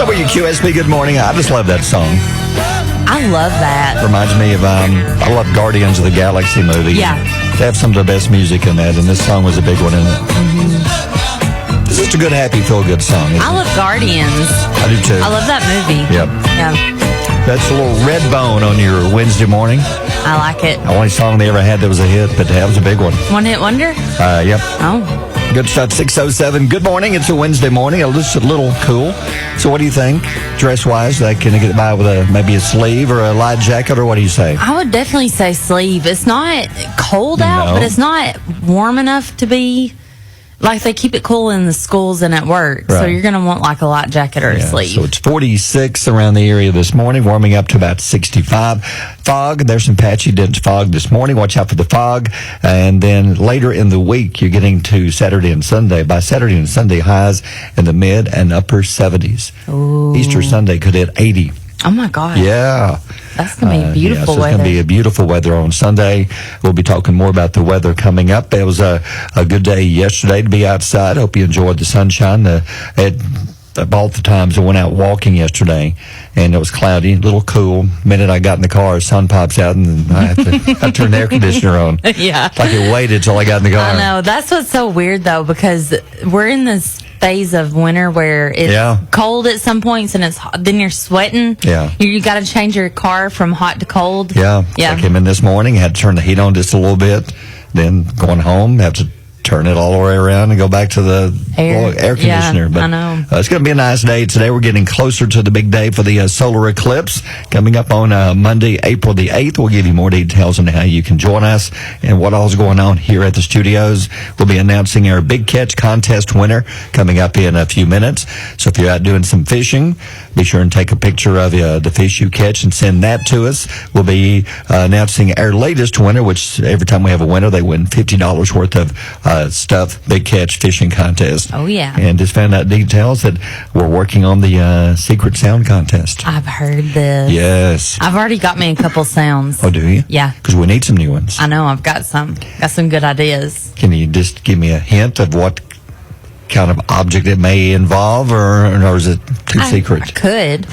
WQSB, good morning. I just love that song. I love that. Reminds me of, I love Guardians of the Galaxy movie. Yeah. They have some of the best music in that, and this song was a big one in it. Mm-hmm. It's just a good, happy, feel-good song. I love Guardians. I do too. I love that movie. Yep. Yeah. That's a little red bone on your Wednesday morning. I like it. The only song they ever had that was a hit, but that was a big one. One hit wonder? Yep. Oh. Good stuff, 6:07. Good morning. It's a Wednesday morning. It's a little cool. So what do you think, dress-wise? Can I get by with maybe a sleeve or a light jacket, or what do you say? I would definitely say sleeve. It's not cold out, but it's not warm enough to be... Like, they keep it cool in the schools and at work, so you're going to want, like, a light jacket or a sleeve. So it's 46 around the area this morning, warming up to about 65. Fog, there's some patchy dense fog this morning. Watch out for the fog. And then later in the week, you're getting to Saturday and Sunday. By Saturday and Sunday, highs in the mid and upper 70s. Ooh. Easter Sunday could hit 80. Oh, my God. Yeah. That's going to be beautiful weather. It's going to be a beautiful weather on Sunday. We'll be talking more about the weather coming up. It was a good day yesterday to be outside. Hope you enjoyed the sunshine. All the times I went out walking yesterday, and it was cloudy, a little cool. The minute I got in the car, the sun pops out, and I turned the air conditioner on. Yeah. It's like it waited till I got in the car. I know. That's what's so weird, though, because we're in this phase of winter where it's cold at some points and it's hot, then you're sweating. Yeah. You got to change your car from hot to cold. Yeah. I came in this morning, had to turn the heat on just a little bit, then going home, have to turn it all the way around and go back to the air conditioner. Yeah, but I know. It's going to be a nice day today. We're getting closer to the big day for the solar eclipse coming up on Monday, April the 8th. We'll give you more details on how you can join us and what all's going on here at the studios. We'll be announcing our Big Catch Contest winner coming up in a few minutes. So if you're out doing some fishing, be sure and take a picture of the fish you catch and send that to us. We'll be announcing our latest winner, which every time we have a winner, they win $50 worth of stuff, Big Catch Fishing Contest. Oh, yeah. And just found out details that we're working on the Secret Sound Contest. I've heard this. Yes. I've already got me a couple sounds. Oh, do you? Yeah. Because we need some new ones. I know. I've got some. Got some good ideas. Can you just give me a hint of what kind of object it may involve, or is it too secret? I could.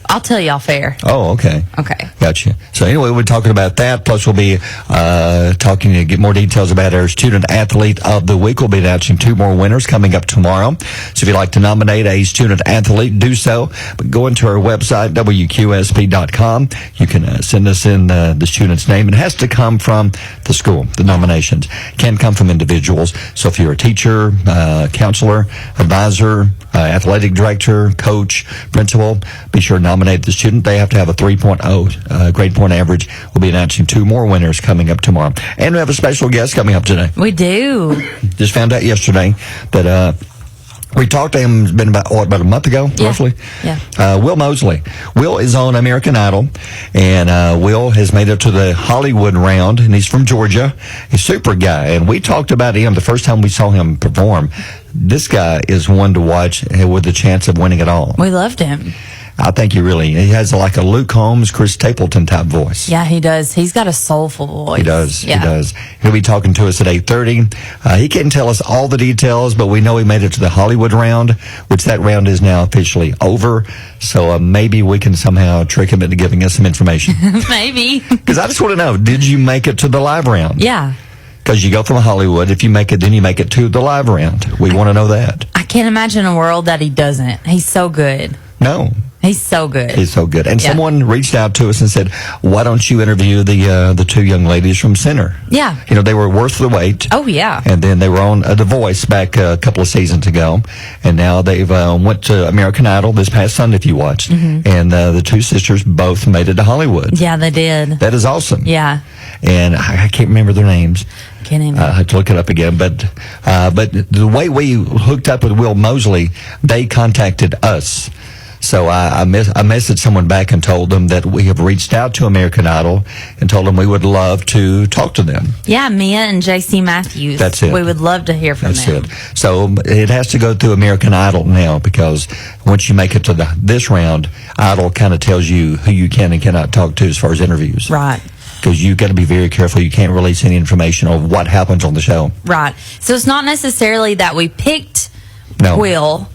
I'll tell you off air. Oh, okay. Okay. Gotcha. So anyway, we're talking about that. Plus, we'll be talking to get more details about our Student Athlete of the Week. We'll be announcing 2 more winners coming up tomorrow. So if you'd like to nominate a student athlete, do so. But go into our website, WQSB.com. You can send us in the student's name. It has to come from the school, the nominations. It can come from individuals. So if you're a teacher, counselor, advisor, athletic director, coach, principal, be sure to nominate the student. They have to have a 3.0 grade point average. We'll be announcing 2 more winners coming up tomorrow. And we have a special guest coming up today. We do. Just found out yesterday that we talked to him, it's been about a month ago, roughly? Yeah. Will Moseley. Will is on American Idol, and Will has made it to the Hollywood round, and he's from Georgia. He's a super guy, and we talked about him the first time we saw him perform. This guy is one to watch with a chance of winning it all. We loved him. I think he has like a Luke Combs, Chris Stapleton type voice. Yeah, he does. He's got a soulful voice. He does. Yeah. He does. He'll be talking to us at 8:30. He can't tell us all the details, but we know he made it to the Hollywood round, which that round is now officially over. So maybe we can somehow trick him into giving us some information. Maybe. Because I just want to know, did you make it to the live round? Yeah. Because you go from Hollywood. If you make it, then you make it to the live round. We want to know that. I can't imagine a world that he doesn't. He's so good. No. He's so good. He's so good. And someone reached out to us and said, why don't you interview the 2 young ladies from Center? Yeah. You know, they were worth the wait. Oh, yeah. And then they were on The Voice back a couple of seasons ago. And now they've went to American Idol this past Sunday, if you watched. Mm-hmm. And the 2 sisters both made it to Hollywood. Yeah, they did. That is awesome. Yeah. And I can't remember their names. Can't even. I have to look it up again. But the way we hooked up with Will Moseley, they contacted us. So I messaged someone back and told them that we have reached out to American Idol and told them we would love to talk to them. Yeah, Mia and JC Matthews. That's it. We would love to hear from them. That's it. So it has to go through American Idol now, because once you make it to this round, Idol kind of tells you who you can and cannot talk to as far as interviews. Right. Because you've got to be very careful. You can't release any information of what happens on the show. Right. So it's not necessarily that we picked No. Will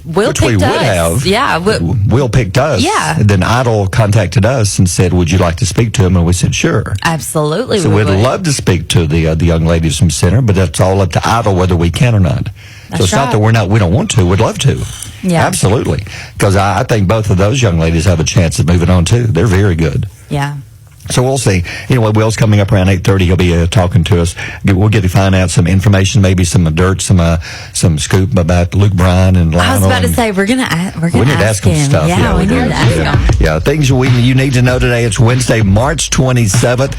Will which we picked would us. have. Yeah. Will picked us. Yeah. And then Idol contacted us and said, would you like to speak to him? And we said, sure. Absolutely. So we'd love to speak to the young ladies from Center, but that's all up to Idol whether we can or not. So it's not that we don't want to. We'd love to. Yeah. Absolutely. Because I think both of those young ladies have a chance of moving on, too. They're very good. Yeah. So we'll see. Anyway, Will's coming up around 8:30. He'll be talking to us. We'll get to find out some information, maybe some dirt, some scoop about Luke Bryan and Lionel. I was about to say we're gonna we need to ask him stuff. Yeah, we need to ask him. Yeah, things you need to know today. It's Wednesday, March 27th.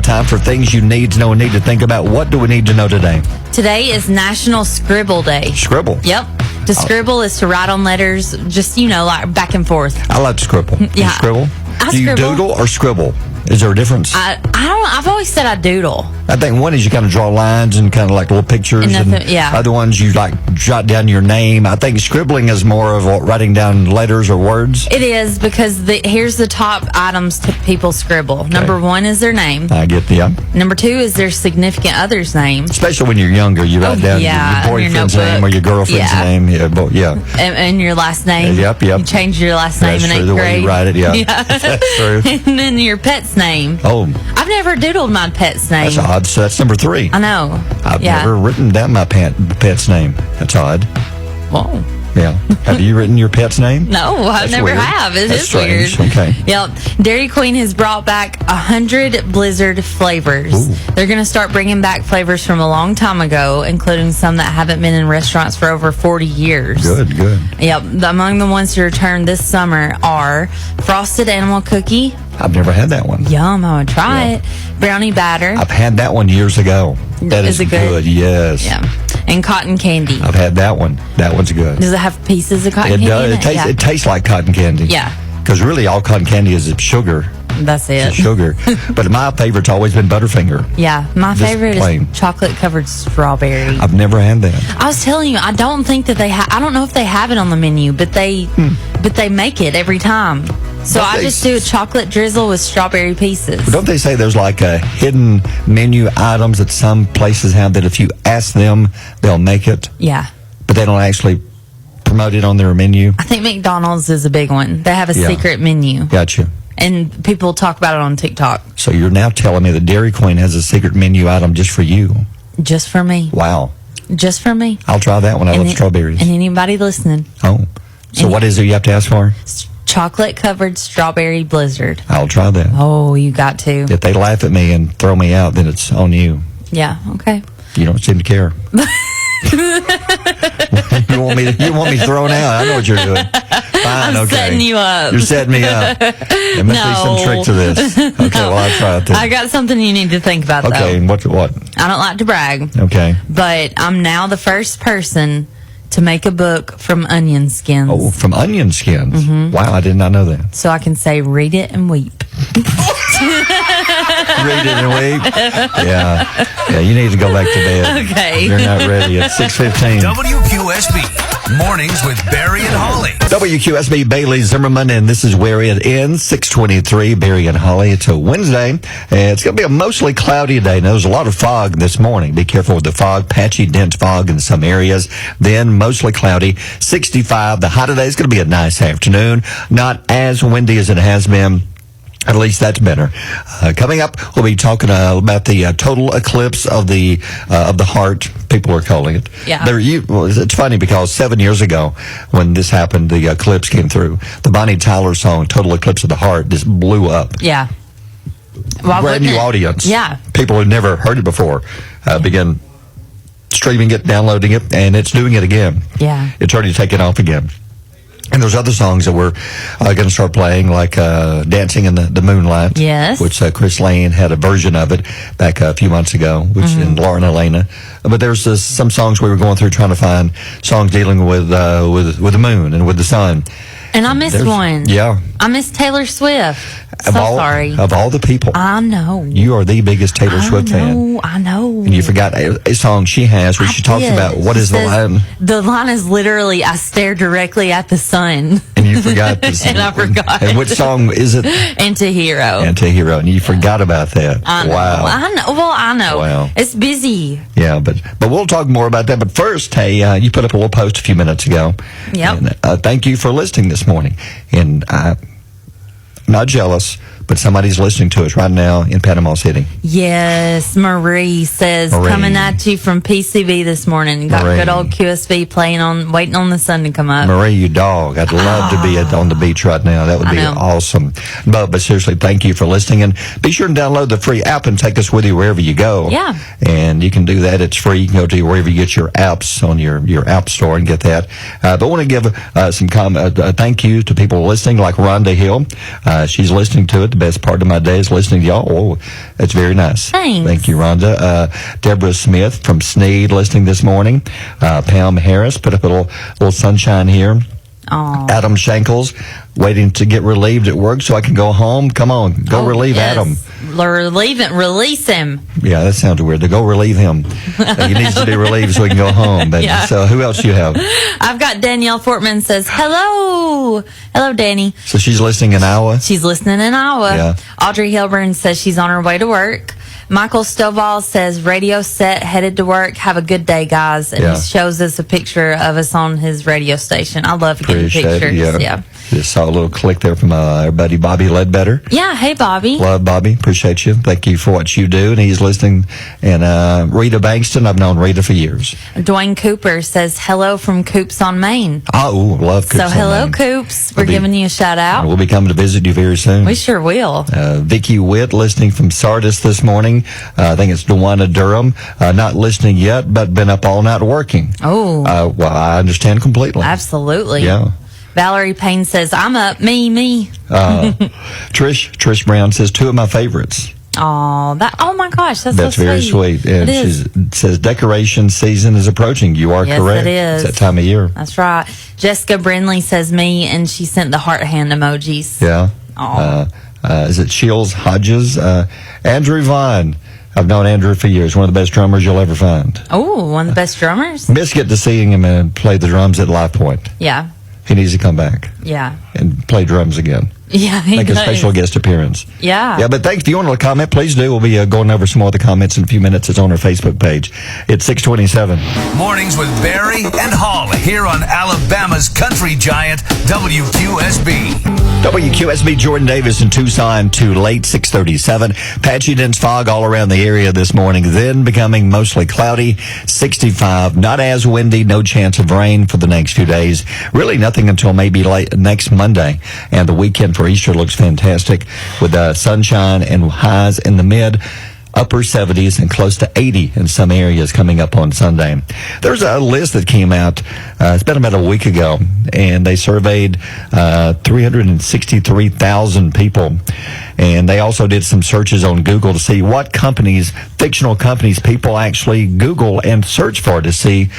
Time for things you need to know and need to think about. What do we need to know today? Today is National Scribble Day. Scribble. Yep. To scribble is to write on letters, just like back and forth. I like to scribble. Yeah. You scribble? Do you doodle or scribble? Is there a difference? I don't. I've always said I doodle. I think one is you kind of draw lines and kind of like little pictures, and other ones you like jot down your name. I think scribbling is more of writing down letters or words. It is because here's the top items people scribble. Okay. Number 1 is their name. I get Number 2 is their significant other's name. Especially when you're younger, you write down your boyfriend's name or your girlfriend's name. Yeah. And your last name. Yep. You change your last name in 8th grade. The way you write it. Yeah. That's true. And then your pet's name. Oh. I've never doodled my pet's name. That's odd. So that's number 3. I know. I've never written down my pet's name. That's odd. Whoa. Yeah. Have you written your pet's name? No, I never have. That's strange. Weird. Okay. Yep. Dairy Queen has brought back 100 Blizzard flavors. Ooh. They're going to start bringing back flavors from a long time ago, including some that haven't been in restaurants for over 40 years. Good. Yep. Among the ones to return this summer are Frosted Animal Cookie. I've never had that one. Yum, I would try it. Brownie Batter. I've had that one years ago. That is it good? Yes. Yeah. And Cotton Candy. I've had that one. That one's good. Does it have pieces of cotton candy? It does. It tastes like cotton candy. Yeah. Because really all cotton candy is sugar. That's it. It's sugar. But my favorite's always been Butterfinger. Yeah. My favorite is chocolate covered strawberry. I've never had that. I was telling you, I don't think that I don't know if they have it on the menu, but they make it every time. So I just do a chocolate drizzle with strawberry pieces. Don't they say there's like a hidden menu items that some places have that if you ask them, they'll make it? Yeah. But they don't actually promote it on their menu? I think McDonald's is a big one. They have a secret menu. Gotcha. And people talk about it on TikTok. So you're now telling me that Dairy Queen has a secret menu item just for you? Just for me. Wow. Just for me. I'll try that one. I love strawberries. And anybody listening. Oh. So what is it you have to ask for? Chocolate covered strawberry blizzard. I'll try that. Oh, you got to. If they laugh at me and throw me out, then it's on you. Yeah, okay. You don't seem to care. You want me thrown out? I know what you're doing. Fine, I'm setting you up. You're setting me up. There must be some trick to this. Okay, well, I'll try it then. I got something you need to think about, Okay, though. what? I don't like to brag. Okay. But I'm now the first person to make a book from onion skins. Oh, from onion skins? Mm-hmm. Wow, I did not know that. So I can say, read it and weep. Read it and weep? Yeah, you need to go back to bed. Okay. You're not ready at 6:15. WQSB, Mornings with Barry and Holly. WQSB, Bailey Zimmerman, and this is where it ends, 6:23, Barry and Holly. It's a Wednesday, and it's going to be a mostly cloudy day. Now, there's a lot of fog this morning. Be careful with the fog, patchy, dense fog in some areas. Then, mostly cloudy, 65. The high today is going to be a nice afternoon. Not as windy as it has been. At least that's better. Coming up, we'll be talking about the total eclipse of the heart. People are calling it. Yeah. It's funny because 7 years ago, when this happened, the eclipse came through. The Bonnie Tyler song "Total Eclipse of the Heart" just blew up. Yeah. Brand new audience. Yeah. People who never heard it before began streaming it, downloading it, and it's doing it again. Yeah. It's already taken off again. And there's other songs that we're going to start playing, like Dancing in the Moonlight. Yes. Which Chris Lane had a version of it back a few months ago, which in Lauren Elena. But there's some songs we were going through trying to find songs dealing with the moon and with the sun. And I missed one. Yeah. I missed Taylor Swift. Sorry. Of all the people. I know. You are the biggest Taylor Swift fan. I know. And you forgot a song she has where she talks about what is the line. The line is literally, I stare directly at the sun. And you forgot this. And I forgot. And which song is it? Antihero. Antihero. And you forgot about that. I know. Wow. I know. Well, I know. Wow. It's busy. Yeah, but we'll talk more about that. But first, hey, you put up a little post a few minutes ago. Yep. And, thank you for listening this morning. And I'm not jealous, but somebody's listening to us right now in Panama City. Yes, Marie says, coming at you from PCB this morning. Got Marie. good old QSB waiting on the sun to come up. Marie, you dog. I'd love to be on the beach right now. That would be awesome. But seriously, thank you for listening. And be sure to download the free app and take us with you wherever you go. Yeah. And you can do that. It's free. You can go to wherever you get your apps on your app store and get that. But I want to give some thank you to people listening, like Rhonda Hill. She's listening to it. The best part of my day is listening to y'all. Oh, that's very nice. Thanks. Thank you, Rhonda. Deborah Smith from Sneed listening this morning. Pam Harris put up a little sunshine here. Aww. Adam Shankles waiting to get relieved at work so I can go home. Come on, go relieve Adam. Release him. Yeah, that sounds weird. To go relieve him. He needs to be relieved so he can go home. But, Yeah. So who else do you have? I've got Danielle Fortman says, hello. Hello, Danny. So she's listening in Iowa? She's listening in Iowa. Yeah. Audrey Hilburn says she's on her way to work. Michael Stovall says, radio set, headed to work. Have a good day, guys. And Yeah. he shows us a picture of us on his radio station. I love getting Appreciate pictures. it, yeah. Just saw a little click there from our buddy Bobby Ledbetter. Yeah. Hey, Bobby. Love Bobby. Appreciate you. Thank you for what you do. And he's listening. And Rita Bankston, I've known Rita for years. Dwayne Cooper says, hello from Coops on Maine. Oh, love Coops. So, hello, Maine. Coops. We're giving you a shout out. We'll be coming to visit you very soon. We sure will. Vicky Witt listening from Sardis this morning. I think it's Dewana Durham. Not listening yet, but been up all night working. Oh. Well, I understand completely. Absolutely. Yeah. Valerie Payne says, I'm up. Me. Trish Brown says, two of my favorites. Oh my gosh, that's That's so very sweet. And It is. she says, decoration season is approaching. You are Yes, correct. it is. It's that time of year. That's right. Jessica Brindley says me, and she sent the heart hand emojis. Yeah. Aw. Is it Shields Hodges? Andrew Vaughn. I've known Andrew for years. One of the best drummers you'll ever find. Oh, one of the best drummers? Miss get to seeing him and play the drums at Live Point. Yeah. He needs to come back Yeah. and play drums again. Yeah, he Make a does. special guest appearance. Yeah. Yeah, but thanks. If you want to comment, please do. We'll be going over some more of the comments in a few minutes. It's on our Facebook page. It's 6:27. Mornings with Barry and Holli here on Alabama's country giant WQSB. WQSB Jordan Davis in Tucson to late 6:37. Patchy dense fog all around the area this morning, then becoming mostly cloudy. 65. Not as windy. No chance of rain for the next few days. Really nothing until maybe late next Monday. And the weekend for Easter looks fantastic with sunshine and highs in the mid upper 70s and close to 80 in some areas coming up on Sunday. There's a list that came out, it's been about a week ago, and they surveyed 363,000 people. And they also did some searches on Google to see what companies, fictional companies, people actually Google and search for to see,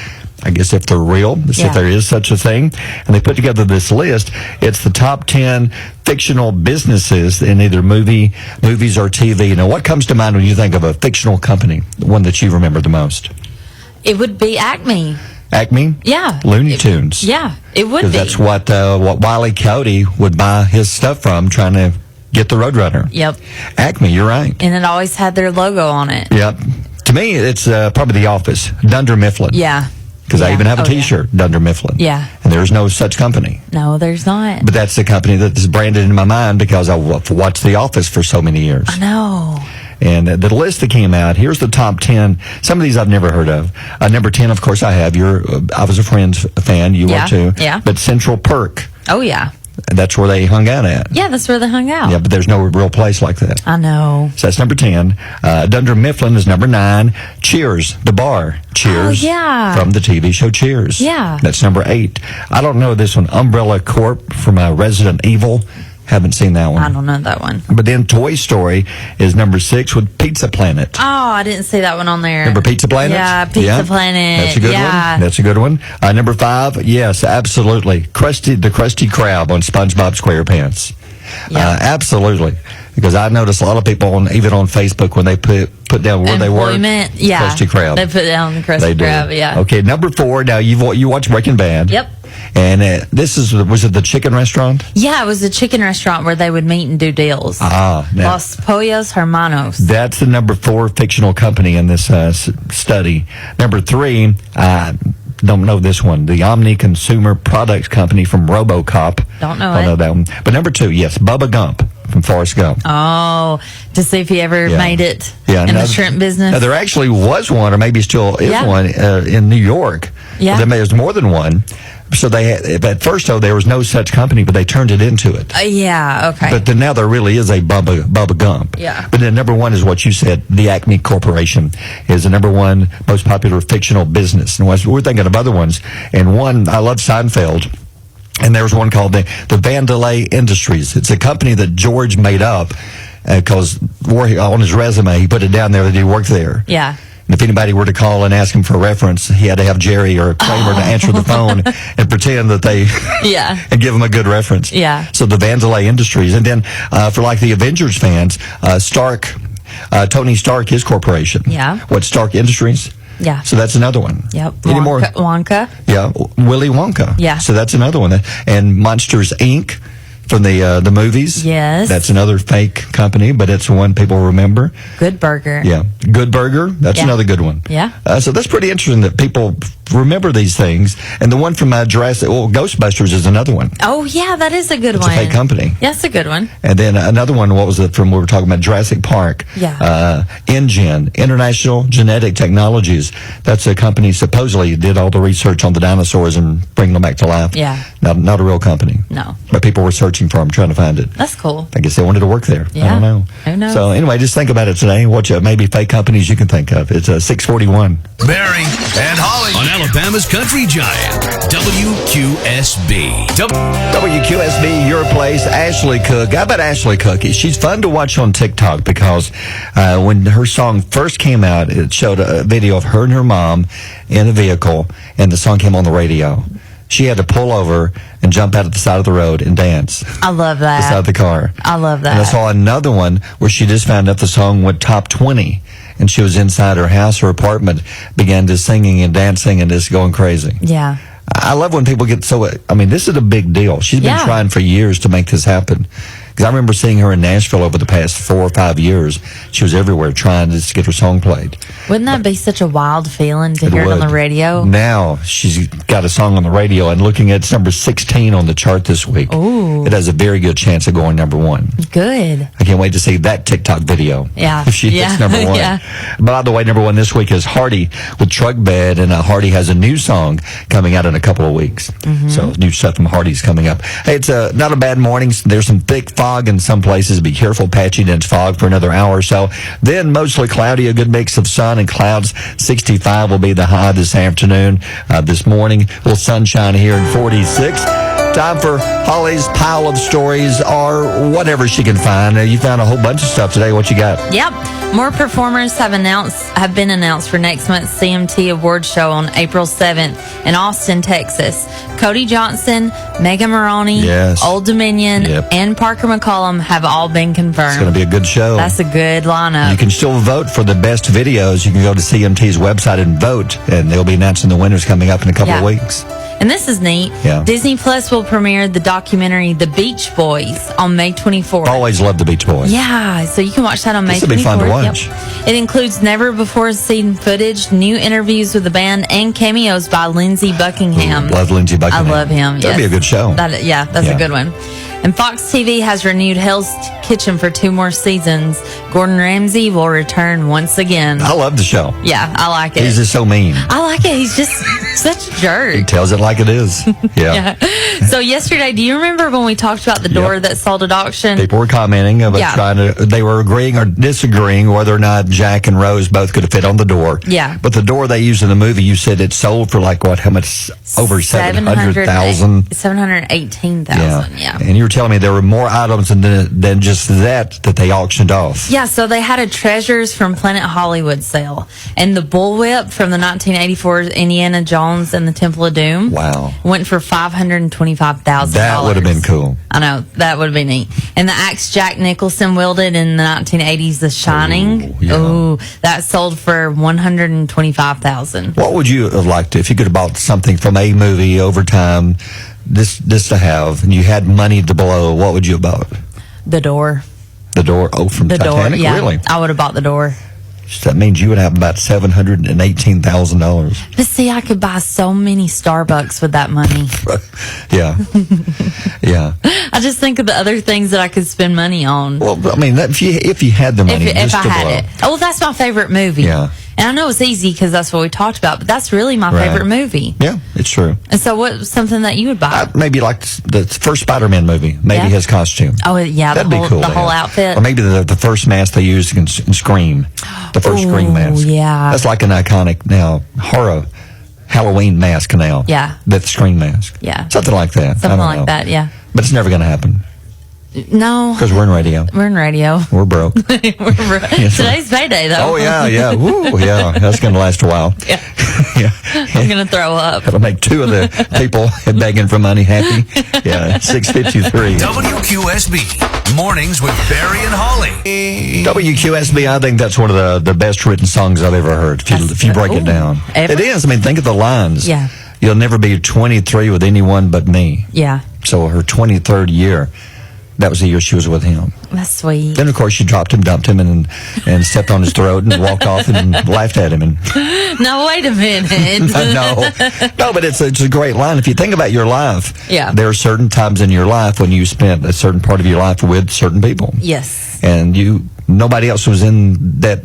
I guess, if they're real, to see if there is such a thing. And they put together this list. It's the top 10 fictional businesses in either movies or TV. Now, what comes to mind when you think of a fictional company, the one that you remember the most? It would be Acme. Acme? Yeah. Looney Tunes. Yeah, it would be. Because that's what Wile E. Coyote would buy his stuff from, trying to get the Roadrunner. Yep. Acme, you're right. And it always had their logo on it. Yep. To me, it's probably The Office, Dunder Mifflin. Yeah. Because I even have a T-shirt, Dunder Mifflin. Yeah. And there's no such company. No, there's not. But that's the company that is branded in my mind because I watched The Office for so many years. I know. And the list that came out, here's the top 10. Some of these I've never heard of. Number 10, of course, I have. I was a Friends fan. You were too. Yeah. But Central Perk. Oh, yeah. That's where they hung out at. Yeah, that's where they hung out. Yeah, but there's no real place like that. I know. So that's number 10. Dunder Mifflin is number 9. Cheers, the bar. Cheers. Oh, yeah. From the TV show Cheers. Yeah. That's number 8. I don't know this one. Umbrella Corp from Resident Evil. Haven't seen that one. I don't know that one. But then Toy Story is number 6 with Pizza Planet. Oh, I didn't see that one on there. Remember Pizza Planet? Yeah, Pizza Planet. That's a good one. That's a good one. Number 5, yes, absolutely. The Krusty Krab on SpongeBob SquarePants. Yeah. Absolutely. Because I noticed a lot of people, even on Facebook, when they put down where they work, yeah. Krusty Krab. They put down the Krusty They do. Krab, yeah. Okay, number 4, now you watch Breaking Bad. Yep. And was it the chicken restaurant? Yeah, it was a chicken restaurant where they would meet and do deals. Now, Los Pollos Hermanos. That's the number 4 fictional company in this study. Number 3, don't know this one. The Omni Consumer Products Company from RoboCop. Don't know know that one. But number 2, yes, Bubba Gump from Forrest Gump. Oh, to see if he ever made it in the shrimp business. Now, there actually was one, or maybe still is one, in New York. Yeah. There's more than one. So at first, though, there was no such company, but they turned it into it. Yeah, okay. But then now there really is a Bubba Gump. Yeah. But then number 1 is what you said. The Acme Corporation is the number 1 most popular fictional business. And we're thinking of other ones. And one, I love Seinfeld. And there was one called the Vandelay Industries. It's a company that George made up because on his resume, he put it down there that he worked there. Yeah. And if anybody were to call and ask him for a reference, he had to have Jerry or Kramer to answer the phone and pretend that they and give him a good reference. Yeah. So the Vandelay Industries. And then for like the Avengers fans, Tony Stark, his corporation. Yeah. What, Stark Industries? Yeah. So that's another one. Yep. Any more? Wonka. Yeah. Willy Wonka. Yeah. So that's another one. And Monsters, Inc. from the movies. Yes. That's another fake company, but it's one people remember. Good Burger. Yeah. Good Burger. That's another good one. Yeah. So that's pretty interesting that people remember these things. And the one from Ghostbusters is another one. Oh, yeah, that is a good It's one. a fake company. Yeah, that's a good one. And then another one, what was it from, we were talking about Jurassic Park. Yeah. InGen, International Genetic Technologies. That's a company supposedly did all the research on the dinosaurs and bring them back to life. Yeah. Not a real company. No. But people were searching for them, trying to find it. That's cool. I guess they wanted to work there. Yeah. I don't know. Who knows? So anyway, just think about it today. What maybe fake companies you can think of. It's 6:41. Barry and Holly on Alabama's Country Giant, WQSB. WQSB, your place, Ashley Cook. How about Ashley Cook? She's fun to watch on TikTok because when her song first came out, it showed a video of her and her mom in a vehicle, and the song came on the radio. She had to pull over and jump out at the side of the road and dance. I love that. Beside the car. I love that. And I saw another one where she just found out the song went top 20. And she was inside her house or apartment, began just singing and dancing and just going crazy. Yeah. I love when people get so, this is a big deal. She's been trying for years to make this happen. Because I remember seeing her in Nashville over the past 4 or 5 years. She was everywhere trying to get her song played. Wouldn't that be such a wild feeling to hear it on the radio? Now she's got a song on the radio, and looking at it's number 16 on the chart this week. Ooh. It has a very good chance of going number 1. Good. I can't wait to see that TikTok video. Yeah. If she hits number 1. Yeah. By the way, number 1 this week is Hardy with Truck Bed, and Hardy has a new song coming out in a couple of weeks. Mm-hmm. So new stuff from Hardy's coming up. Hey, it's not a bad morning. There's some thick fog in some places. Be careful, patchy dense fog for another hour or so. Then mostly cloudy, a good mix of sun and clouds. 65 will be the high this afternoon. This morning, a little sunshine here in 46. Time for Holly's pile of stories, or whatever she can find. You found a whole bunch of stuff today. What you got? Yep. More performers have been announced for next month's CMT Awards show on April 7th in Austin, Texas. Cody Johnson, Megan Maroney, Old Dominion, and Parker McCollum have all been confirmed. It's going to be a good show. That's a good lineup. You can still vote for the best videos. You can go to CMT's website and vote, and they'll be announcing the winners coming up in a couple of weeks. And this is neat. Yeah. Disney Plus will premiere the documentary The Beach Boys on May 24th. Always love the Beach Boys. Yeah, so you can watch that on May 24th. This will be fun to watch. Yep. It includes never-before-seen footage, new interviews with the band, and cameos by Lindsey Buckingham. Love Lindsey Buckingham. I love him. That'd be a good show. That's a good one. And Fox TV has renewed Hell's Kitchen for 2 more seasons. Gordon Ramsay will return once again. I love the show. Yeah, I like it. He's just so mean. I like it. He's just such a jerk. He tells it like it is. Yeah. So yesterday, do you remember when we talked about the door that sold at auction? People were commenting about they were agreeing or disagreeing whether or not Jack and Rose both could have fit on the door. Yeah. But the door they used in the movie, you said it sold for like what? How much? Over 700,000. 718,000. Yeah. And you were telling me there were more items than just that they auctioned off. Yeah, Yeah, so they had a Treasures from Planet Hollywood sale. And the bullwhip from the 1984 Indiana Jones and the Temple of Doom. Wow. Went for $525,000. That would have been cool. I know. That would have been neat. And the axe Jack Nicholson wielded in the 1980s, The Shining. Ooh, that sold for $125,000. What would you have liked if you could have bought something from a movie over time, this to have, and you had money to blow? What would you have bought? The Door. The Door? Oh, from The Titanic? Door, yeah. Really? I would have bought The Door. That means you would have about $718,000. But see, I could buy so many Starbucks with that money. Yeah. Yeah. I just think of the other things that I could spend money on. Well, I mean, if you had the money, If I had blow. it. Oh, well, that's my favorite movie. Yeah. And I know it's easy because that's what we talked about, but that's really my favorite movie. Yeah, it's true. And so what's something that you would buy? Maybe like the first Spider-Man movie. Maybe his costume. Oh, yeah. That'd be cool. The whole outfit. Or maybe the first mask they used in Scream. The first Scream mask. Yeah. That's like an iconic now horror Halloween mask now. Yeah. That Scream mask. Yeah. Something like that. Something like that, yeah. But it's never going to happen. No. Because we're in radio. We're in radio. We're broke. Today's payday, though. Oh, yeah. Woo, yeah. That's going to last a while. Yeah. Yeah. I'm going to throw up. That'll make two of the people begging for money happy. Yeah, 6:53. WQSB, Mornings with Barry and Holly. WQSB, I think that's one of the best written songs I've ever heard, if you break it down. Ever? It is. I mean, think of the lines. Yeah. You'll never be 23 with anyone but me. Yeah. So her 23rd year, that was the year she was with him. That's sweet. Then, of course, she dropped him, dumped him, and stepped on his throat and walked off and laughed at him. And No, wait a minute. No, but it's a great line. If you think about your life, Yeah. there are certain times in your life when you spent a certain part of your life with certain people. Yes. And nobody else was in that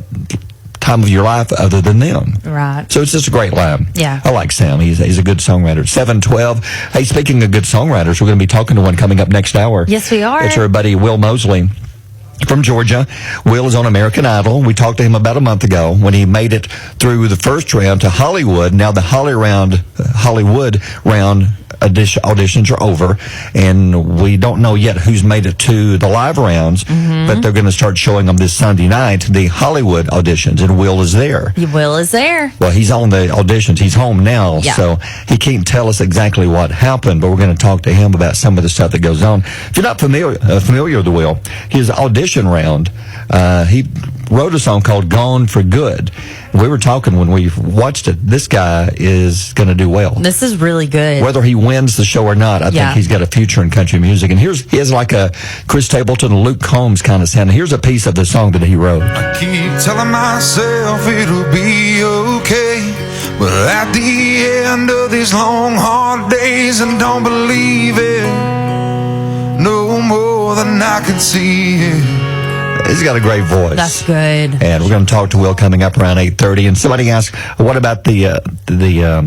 time of your life other than them. Right. So it's just a great line. Yeah. I like Sam. He's a good songwriter. 7:12. Hey, speaking of good songwriters, we're going to be talking to one coming up next hour. Yes, we are. It's our buddy Will Moseley from Georgia. Will is on American Idol. We talked to him about a month ago when he made it through the first round to Hollywood. Now the Hollywood round auditions are over, and we don't know yet who's made it to the live rounds, but they're going to start showing them this Sunday night, the Hollywood auditions, and Will is there. Will is there. Well, he's on the auditions. He's home now, Yeah. so he can't tell us exactly what happened, but we're going to talk to him about some of the stuff that goes on. If you're not familiar with the Will, his audition round, he wrote a song called Gone for Good. We were talking when we watched it. This guy is going to do well. This is really good. Whether he wins the show or not, I think he's got a future in country music. And he has like a Chris Stapleton, Luke Combs kind of sound. Here's a piece of the song that he wrote. I keep telling myself it'll be okay, but at the end of these long, hard days, I don't believe it no more than I can see it. He's got a great voice. That's good. And we're going to talk to Will coming up around 8:30. And somebody asked, what about the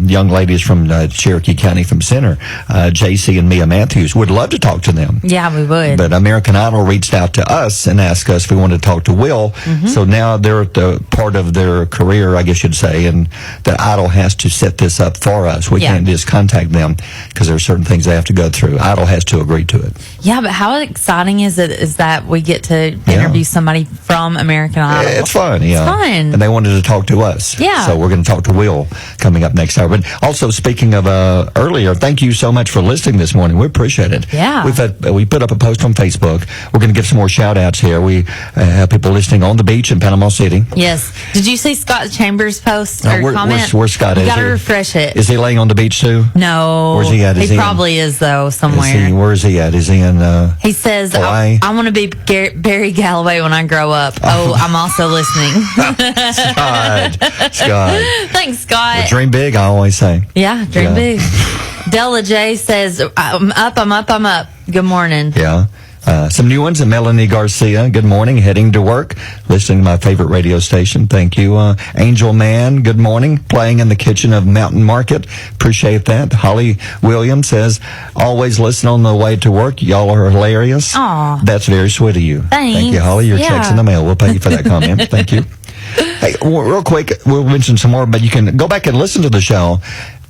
young ladies from Cherokee County from Center, JC and Mia Matthews? Would love to talk to them. Yeah, we would. But American Idol reached out to us and asked us if we wanted to talk to Will. So now they're at the part of their career, I guess you'd say, and the Idol has to set this up for us. We can't just contact them because there are certain things they have to go through. Idol has to agree to it. Yeah, but how exciting is that we get to interview somebody from American Idol? It's fun, yeah. It's fun. And they wanted to talk to us. Yeah. So we're going to talk to Will coming up next hour. But also, speaking of earlier, thank you so much for listening this morning. We appreciate it. Yeah. We put up a post on Facebook. We're going to give some more shout-outs here. We have people listening on the beach in Panama City. Yes. Did you see Scott Chambers' post or comment? Where's Scott? You got to refresh it. Is he laying on the beach too? No. Where's he at? He probably is, though, somewhere. Where is he at? Is he in He says, Hawaii? I want to be Barry Galloway when I grow up. Oh, I'm also listening. Scott. Thanks, Scott. Well, dream big, I always say. Yeah, dream big. Della J says, I'm up. Good morning. Yeah. Some new ones. Melanie Garcia, good morning. Heading to work. Listening to my favorite radio station. Thank you. Angel Man, good morning. Playing in the kitchen of Mountain Market. Appreciate that. Holly Williams says, always listen on the way to work. Y'all are hilarious. Aw. That's very sweet of you. Thanks. Thank you, Holly. Your check's in the mail. We'll pay you for that comment. Thank you. Hey, real quick, we'll mention some more, but you can go back and listen to the show.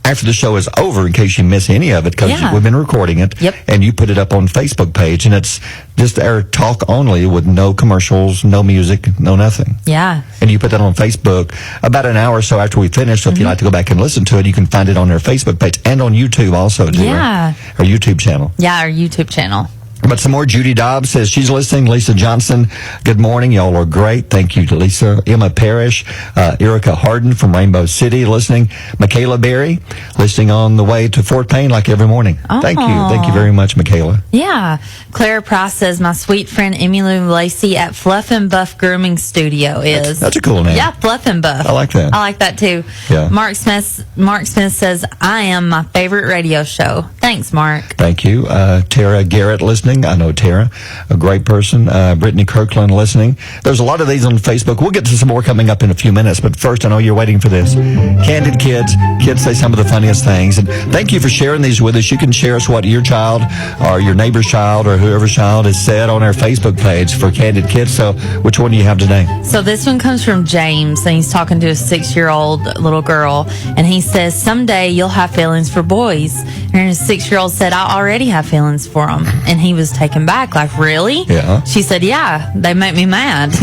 after the show is over, in case you miss any of it, because we've been recording it, Yep. and you put it up on Facebook page, and it's just our talk only with no commercials, no music, no nothing. Yeah. And you put that on Facebook about an hour or so after we finish. So if you'd like to go back and listen to it, you can find it on our Facebook page and on YouTube also, too. Yeah. Our YouTube channel. Yeah, our YouTube channel. But some more. Judy Dobbs says she's listening. Lisa Johnson, good morning. Y'all are great. Thank you to Lisa. Emma Parrish, Erica Harden from Rainbow City listening. Michaela Berry listening on the way to Fort Payne like every morning. Oh. Thank you. Thank you very much, Michaela. Yeah. Clara Price says my sweet friend Emmylou Lacey at Fluff and Buff Grooming Studio is. That's a cool name. Yeah, Fluff and Buff. I like that. I like that too. Yeah. Mark Smith says I am my favorite radio show. Thanks, Mark. Thank you. Tara Garrett listening. I know Tara, a great person. Brittany Kirkland listening. There's a lot of these on Facebook. We'll get to some more coming up in a few minutes, but first, I know you're waiting for this. Candid Kids. Kids say some of the funniest things. And thank you for sharing these with us. You can share us what your child or your neighbor's child or whoever's child has said on our Facebook page for Candid Kids. So which one do you have today? So this one comes from James, and he's talking to a 6-year-old little girl, and he says, someday you'll have feelings for boys. And his 6-year-old said, I already have feelings for them. And he was taken back, like, really? Yeah. She said, yeah, they make me mad.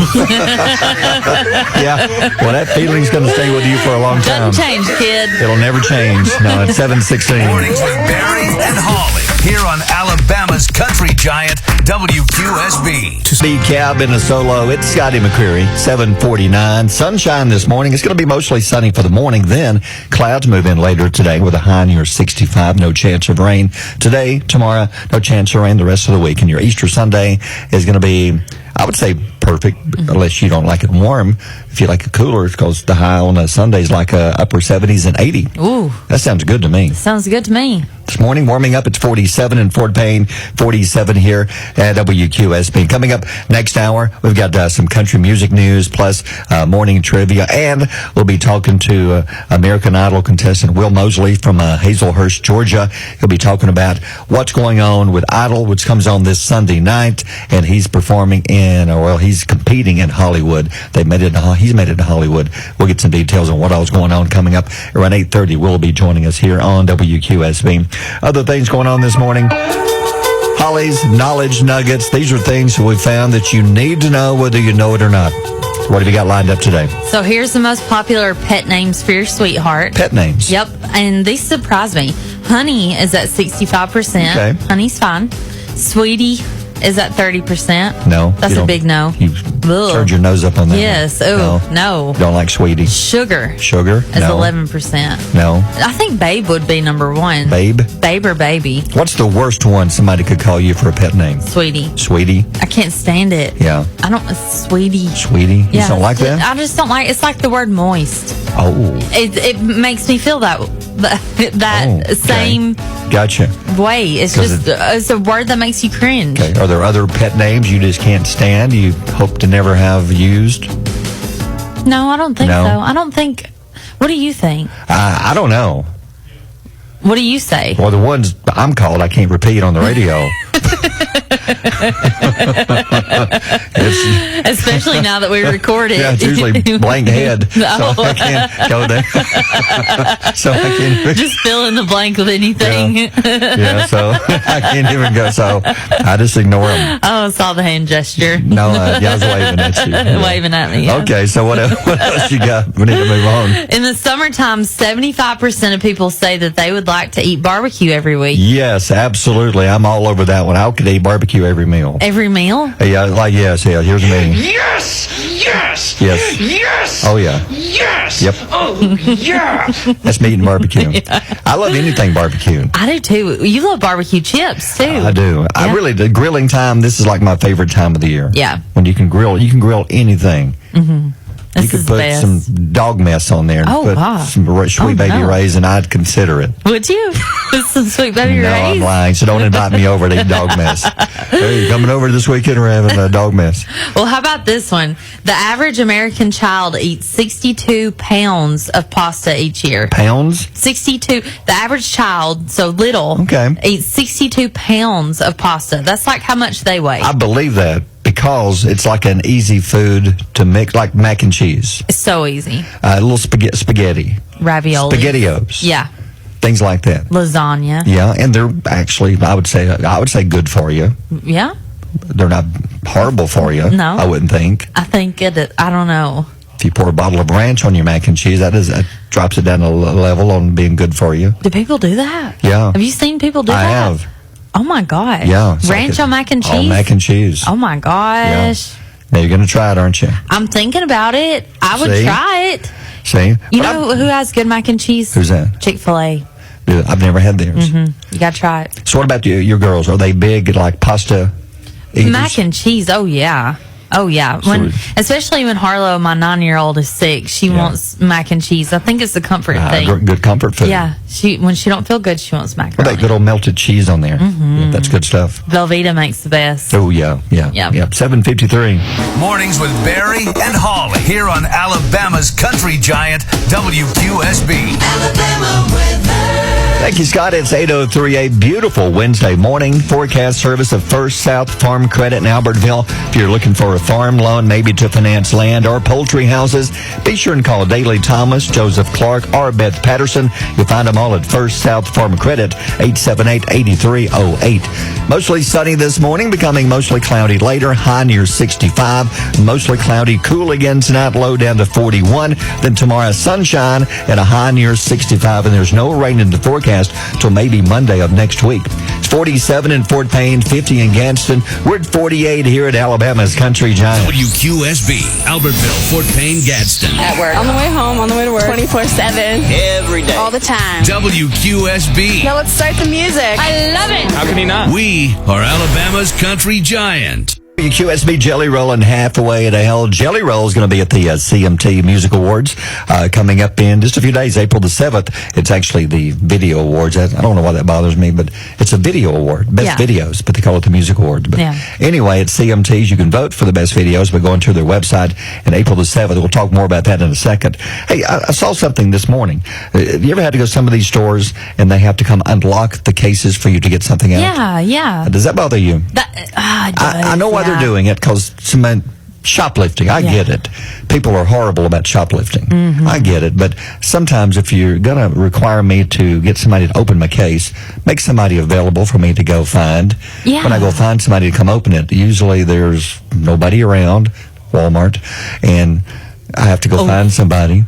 Yeah. Well, that feeling's going to stay with you for a long time. Doesn't change, kid. It'll never change. No, it's 7:16. Mornings with Barry and Holly here on Alabama's country giant WQSB. Speed cab in a solo. It's Scotty McCreery, 7:49. Sunshine this morning. It's going to be mostly sunny for the morning. Then clouds move in later today with a high near 65. No chance of rain today, tomorrow. No chance of rain the rest of the week. And your Easter Sunday is going to be, I would say, perfect, unless you don't like it warm. If you like it cooler, because the high on a Sunday is like upper 70s and 80. Ooh. That sounds good to me. Sounds good to me. This morning, warming up, it's 47 in Fort Payne, 47 here at WQSB. Coming up next hour, we've got some country music news, plus morning trivia, and we'll be talking to American Idol contestant Will Moseley from Hazelhurst, Georgia. He'll be talking about what's going on with Idol, which comes on this Sunday night, and he's performing he's competing in Hollywood. He's made it to Hollywood. We'll get some details on what all's going on coming up around 8:30. Will be joining us here on WQSB. Other things going on this morning. Holly's Knowledge Nuggets. These are things that we found that you need to know whether you know it or not. What have you got lined up today? So here's the most popular pet names for your sweetheart. Pet names? Yep. And these surprised me. Honey is at 65%. Okay. Honey's fine. Sweetie is at 30%. No. That's a big no. You turned your nose up on that. Yes. Oh, no. Don't like Sweetie. Sugar. Sugar? Is 11%. No. I think Babe would be number one. Babe? Babe or Baby. What's the worst one somebody could call you for a pet name? Sweetie. Sweetie? I can't stand it. Yeah. I don't, Sweetie. Sweetie? You Yeah, don't like that? I just don't like, it's like the word moist. Oh. It makes me feel that Okay. same Gotcha. way. It's 'Cause just, it's a word that makes you cringe. Okay. Are there other pet names you just can't stand, you hope to never have used? No, I don't think No? so. I don't think, what do you think? I don't know. What do you say? Well, the ones I'm called, I can't repeat on the radio. Especially now that we record it. Yeah, it's usually blank head. So I can't go there. So I can't. Just fill in the blank with anything. Yeah, so I can't even go. So I just ignore them. Oh, I saw the hand gesture. No, I was waving at you. Yeah. Waving at me. Yeah. Okay, so what else you got? We need to move on. In the summertime, 75% of people say that they would like to eat barbecue every week. Yes, absolutely. I'm all over that one. I could eat barbecue every meal. Every meal? Yeah, yes. Here's me. Yes! Yes! Yes. Yes! Oh, yeah. Yes! Yep. Oh, yeah! That's meat and barbecue. I love anything barbecue. I do too. You love barbecue chips too. I do. I really do. Grilling time, this is like my favorite time of the year. Yeah. When you can grill anything. Mm-hmm. You could put some dog mess on there and put some sweet baby rays, and I'd consider it. Would you? Some sweet baby No, rays? I'm lying. So don't invite me over to eat dog mess. Hey, you coming over this weekend? We're having a dog mess. Well, how about this one? The average American child eats 62 pounds of pasta each year. Pounds? 62. The average child, so little, eats 62 pounds of pasta. That's like how much they weigh. I believe that. Because it's like an easy food to mix, like mac and cheese. It's so easy. A little spaghetti. Ravioli. SpaghettiOs. Yeah. things like that. Lasagna. Yeah, and they're actually, I would say good for you. Yeah. They're not horrible for you. No. I wouldn't think. I think I don't know. If you pour a bottle of ranch on your mac and cheese, that drops it down a level on being good for you. Do people do that? Yeah. Have you seen people do I that? have. Oh my gosh. Yeah. Ranch on mac and cheese? All mac and cheese. Oh my gosh. Yeah. Now you're going to try it, aren't you? I'm thinking about it. I would See? try it. See? You know who has good mac and cheese? Who's that? Chick-fil-A. I've never had theirs. Mm-hmm. You got to try it. So what about your girls? Are they big, like pasta eaters? Mac and cheese. Oh, yeah. Oh, yeah. Especially when Harlow, my 9-year-old, is sick, she wants mac and cheese. I think it's a comfort thing. Good comfort food. Yeah. When she don't feel good, she wants macaroni. Well, that good old melted cheese on there. Mm-hmm. Yeah, that's good stuff. Velveeta makes the best. Oh, yeah. 7:53. Mornings with Barry and Holly here on Alabama's country giant, WQSB. Alabama weather. Thank you, Scott. It's 8:03, a beautiful Wednesday morning. Forecast service of First South Farm Credit in Albertville. If you're looking for a farm loan, maybe to finance land or poultry houses, be sure and call Daley Thomas, Joseph Clark, or Beth Patterson. You'll find them all at First South Farm Credit, 878-8308. Mostly sunny this morning, becoming mostly cloudy later, high near 65. Mostly cloudy, cool again tonight, low down to 41. Then tomorrow, sunshine and a high near 65. And there's no rain in the forecast till maybe Monday of next week. It's 47 in Fort Payne, 50 in Gadsden. We're at 48 here at Alabama's Country Giant. WQSB, Albertville, Fort Payne, Gadsden. At work. On the way home, on the way to work. 24/7. Every day. All the time. WQSB. Now let's start the music. I love it. How can he not? We are Alabama's country giant. QSB Jelly Rollin' halfway at hell. Jelly Roll is going to be at the CMT Music Awards coming up in just a few days, April the 7th. It's actually the Video Awards. I don't know why that bothers me, but it's a video award. Best videos, but they call it the Music Awards. But anyway, at CMT's, you can vote for the best videos by going to their website in April the 7th. We'll talk more about that in a second. Hey, I saw something this morning. You ever had to go to some of these stores and they have to come unlock the cases for you to get something out? Yeah. Does that bother you? I know why they're doing it, because shoplifting. I get it. People are horrible about shoplifting. Mm-hmm. I get it. But sometimes if you're going to require me to get somebody to open my case, make somebody available for me to go find. Yeah. When I go find somebody to come open it, usually there's nobody around, Walmart, and I have to go find somebody.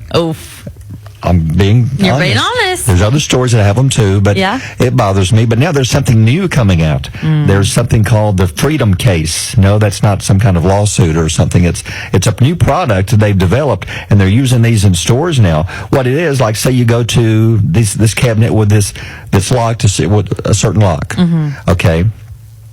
You're being honest. There's other stores that have them too, but it bothers me. But now there's something new coming out. There's something called the Freedom Case. No, that's not some kind of lawsuit or something. It's a new product they've developed, and they're using these in stores now. What it is, like say you go to this cabinet with this lock with a certain lock. Mm-hmm. Okay.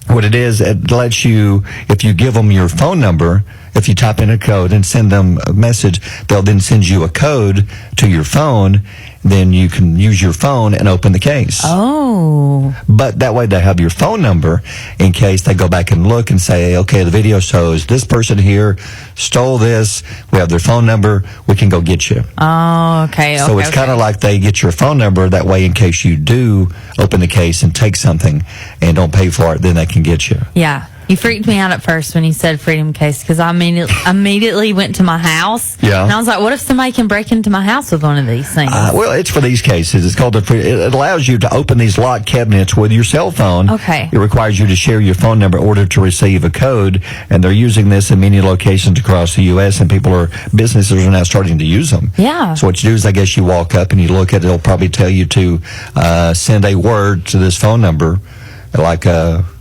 What it is, it lets you, if you give them your phone number, if you type in a code and send them a message, they'll then send you a code to your phone. Then you can use your phone and open the case. But that way they have your phone number in case they go back and look and say, okay, the video shows this person here stole this. We have their phone number. We can go get you. So it's kind of like they get your phone number. That way, in case you do open the case and take something and don't pay for it, then they can get you. Yeah. You freaked me out at first when you said Freedom Case, because I immediately went to my house. Yeah. And I was like, what if somebody can break into my house with one of these things? Well, it's for these cases. It's called it allows you to open these locked cabinets with your cell phone. Okay. It requires you to share your phone number in order to receive a code, and they're using this in many locations across the U.S., and businesses are now starting to use them. Yeah. So what you do is, I guess you walk up and you look at it. It'll probably tell you to send a word to this phone number, like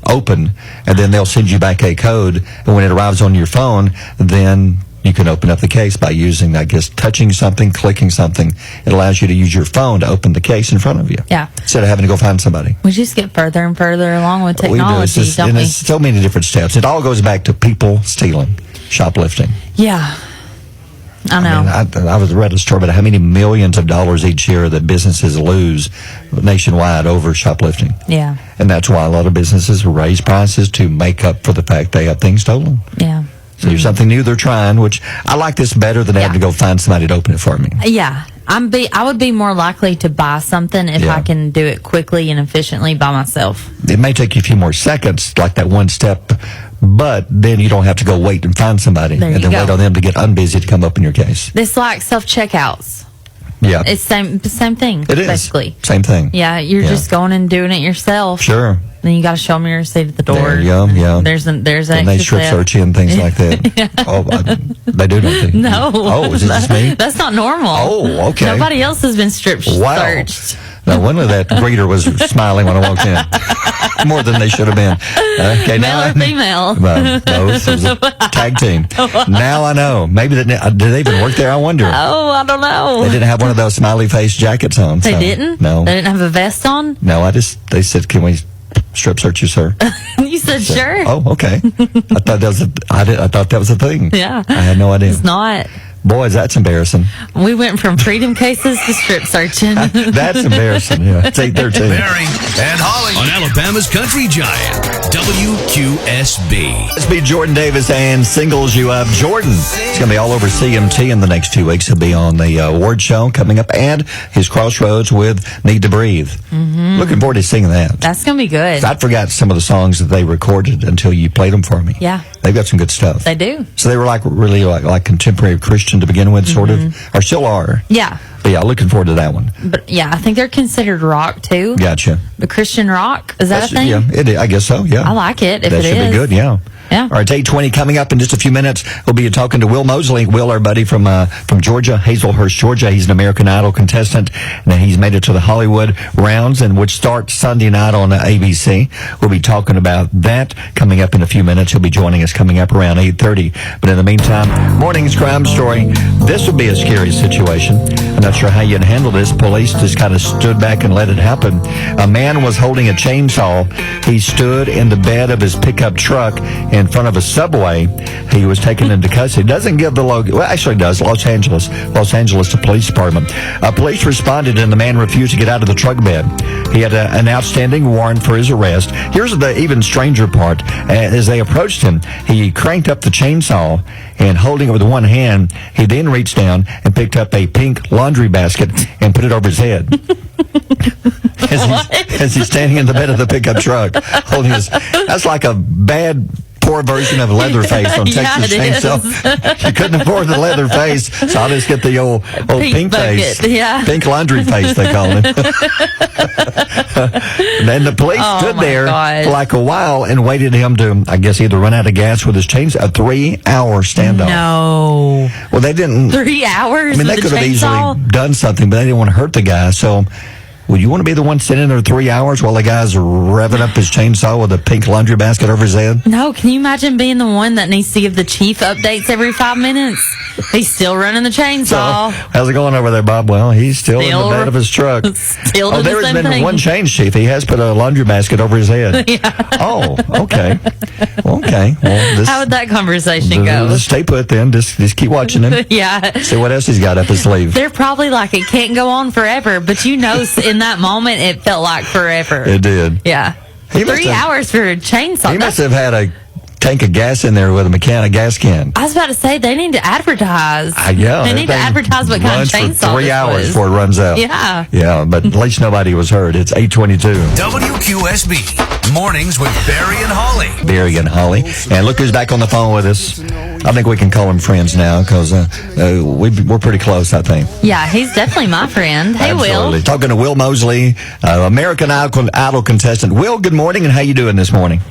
open, and then they'll send you back a code, and when it arrives on your phone, then you can open up the case by using, I guess, touching something, clicking something. It allows you to use your phone to open the case in front of you. Yeah. Instead of having to go find somebody. We just get further and further along with technology, don't we? It's so many different steps. It all goes back to people stealing, shoplifting. Yeah. I know. I read a story about how many millions of dollars each year that businesses lose nationwide over shoplifting. Yeah. And that's why a lot of businesses raise prices to make up for the fact they have things stolen. Yeah. So there's something new they're trying, which I like this better than having to go find somebody to open it for me. Yeah. I would be more likely to buy something if I can do it quickly and efficiently by myself. It may take you a few more seconds, like that one step, but then you don't have to go wait and find somebody and then wait on them to get unbusy to come open your case. It's like self-checkouts. Yeah. It's same thing. It is. Basically. Same thing. Yeah, you're just going and doing it yourself. Sure. Then you got to show them your receipt at the door. There you go, yeah. There's And extra they strip search you and things like that. Yeah. Oh, they do, don't they? No. Oh, is it just me? That's not normal. Oh, okay. Nobody else has been strip searched. No wonder that greeter was smiling when I walked in. More than they should have been. Okay, Male or female? Both. It was a tag team. Now I know. Maybe did they even work there? I wonder. Oh, I don't know. They didn't have one of those smiley face jackets on. They didn't? No. They didn't have a vest on? No, they said, "Can we strip search you, sir?" You said sure. Oh, okay. I thought that was a thing. Yeah. I had no idea. It's not. Boy, that's embarrassing. We went from freedom cases to strip searching. That's embarrassing. Yeah, it's 8:13. Barry and Holly on Alabama's Country Giant, WQSB. Let's be Jordan Davis and Singles You Up. Jordan is going to be all over CMT in the next 2 weeks. He'll be on the award show coming up and his Crossroads with Need to Breathe. Mm-hmm. Looking forward to seeing that. That's going to be good. I forgot some of the songs that they recorded until you played them for me. Yeah. They've got some good stuff. They do. So they were really like contemporary Christian to begin with, sort of, or still are. Yeah. But yeah, looking forward to that one. But yeah, I think they're considered rock too. Gotcha. The Christian rock, is that a thing? Yeah, I guess so, yeah. I like it, if that it should is. be good, yeah. Yeah. All right, it's 8:20 coming up in just a few minutes. We'll be talking to Will Moseley. Will, our buddy from Georgia, Hazelhurst, Georgia. He's an American Idol contestant, and he's made it to the Hollywood rounds, and which start Sunday night on ABC. We'll be talking about that coming up in a few minutes. He'll be joining us coming up around 8:30. But in the meantime, morning's crime story. This would be a scary situation. I'm not sure how you'd handle this. Police just kind of stood back and let it happen. A man was holding a chainsaw. He stood in the bed of his pickup truck in front of a Subway. He was taken into custody. Doesn't give the location. Well, actually does. Los Angeles Police Department. Police responded and the man refused to get out of the truck bed. He had an outstanding warrant for his arrest. Here's the even stranger part. As they approached him, he cranked up the chainsaw and holding it with one hand, he then reached down and picked up a pink laundry basket and put it over his head. As he's standing in the bed of the pickup truck, holding that's like a poor version of Leatherface on Texas Chainsaw. You couldn't afford the Leatherface, so I'll just get the old pink face. Yeah. Pink laundry face, they call him. And then the police stood there for like a while and waited him to, I guess, either run out of gas with his chainsaw. A 3-hour standoff. No. Well, they didn't. 3 hours? I mean, they could have easily done something, but they didn't want to hurt the guy, so. Would you want to be the one sitting there 3 hours while the guy's revving up his chainsaw with a pink laundry basket over his head? No, can you imagine being the one that needs to give the chief updates every 5 minutes? He's still running the chainsaw. So, how's it going over there, Bob? Well, he's still in the bed of his truck. Still doing there the has same been thing. one change, Chief. He has put a laundry basket over his head. Yeah. Oh, okay. Okay. Well, how would that conversation go? Just stay put then. Just keep watching him. Yeah. See what else he's got up his sleeve. They're probably like, it can't go on forever, but in that moment, it felt like forever. It did. Yeah. 3 hours for a chainsaw. He must have had a tank of gas in there with a gas can. I was about to say, they need to advertise. Yeah. They need to advertise what kind of chainsaw for 3 hours was. before it runs out. Yeah. Yeah, but at least nobody was hurt. It's 8:22. WQSB. Mornings with Barry and Holly. Barry and Holly. And look who's back on the phone with us. I think we can call him friends now because we're pretty close, I think. Yeah, he's definitely my friend. Hey, Absolutely. Will. Talking to Will Moseley, American Idol contestant. Will, good morning, and how you doing this morning?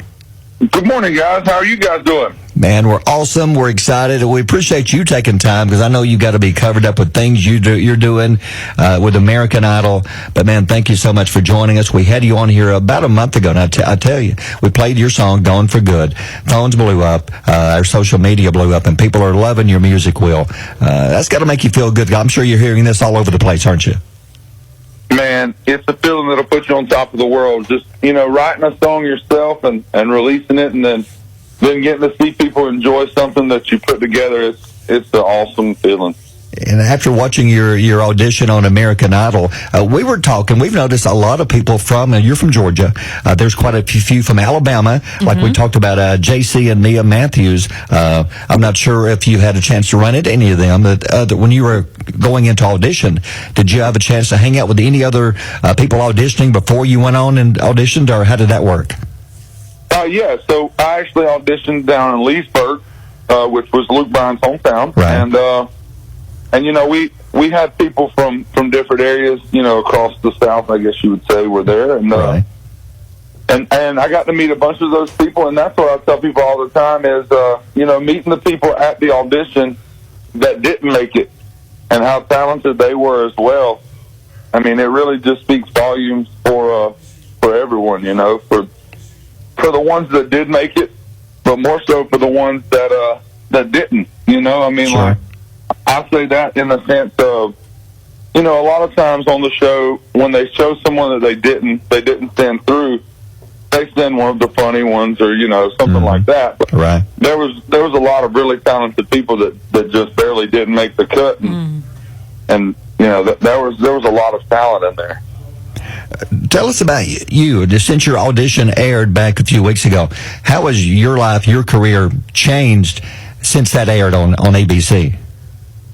Good morning, guys. How are you guys doing? Man, we're awesome. We're excited. We appreciate you taking time because I know you got to be covered up with things you're doing with American Idol. But, man, thank you so much for joining us. We had you on here about a month ago, and I tell you, we played your song, Gone for Good. Phones blew up. Our social media blew up, and people are loving your music, Will. That's got to make you feel good. I'm sure you're hearing this all over the place, aren't you? Man, it's a feeling that'll put you on top of the world. Just, writing a song yourself and releasing it and then getting to see people enjoy something that you put together, it's an awesome feeling. And after watching your audition on American Idol, we were talking. We've noticed a lot of people you're from Georgia. There's quite a few from Alabama, like we talked about J.C. and Mia Matthews. I'm not sure if you had a chance to run into any of them. That when you were going into audition, did you have a chance to hang out with any other people auditioning before you went on and auditioned, or how did that work? Yeah, so I actually auditioned down in Leesburg, which was Luke Bryan's hometown. Right. you know, we had people from different areas, you know, across the South, I guess you would say, were there, and Right. and I got to meet a bunch of those people, and that's what I tell people all the time is, you know, meeting the people at the audition that didn't make it and how talented they were as well. I mean, it really just speaks volumes for everyone, you know, for the ones that did make it, but more so for the ones that didn't, you know. I mean, Sure. like, I say that in the sense of, you know, a lot of times on the show, when they show someone that they didn't stand through, they send one of the funny ones or, you know, something like that. But Right. there was a lot of really talented people that just barely didn't make the cut, and you know, there was a lot of talent in there. Tell us about you. Just since your audition aired back a few weeks ago, how has your life, your career changed since that aired on ABC?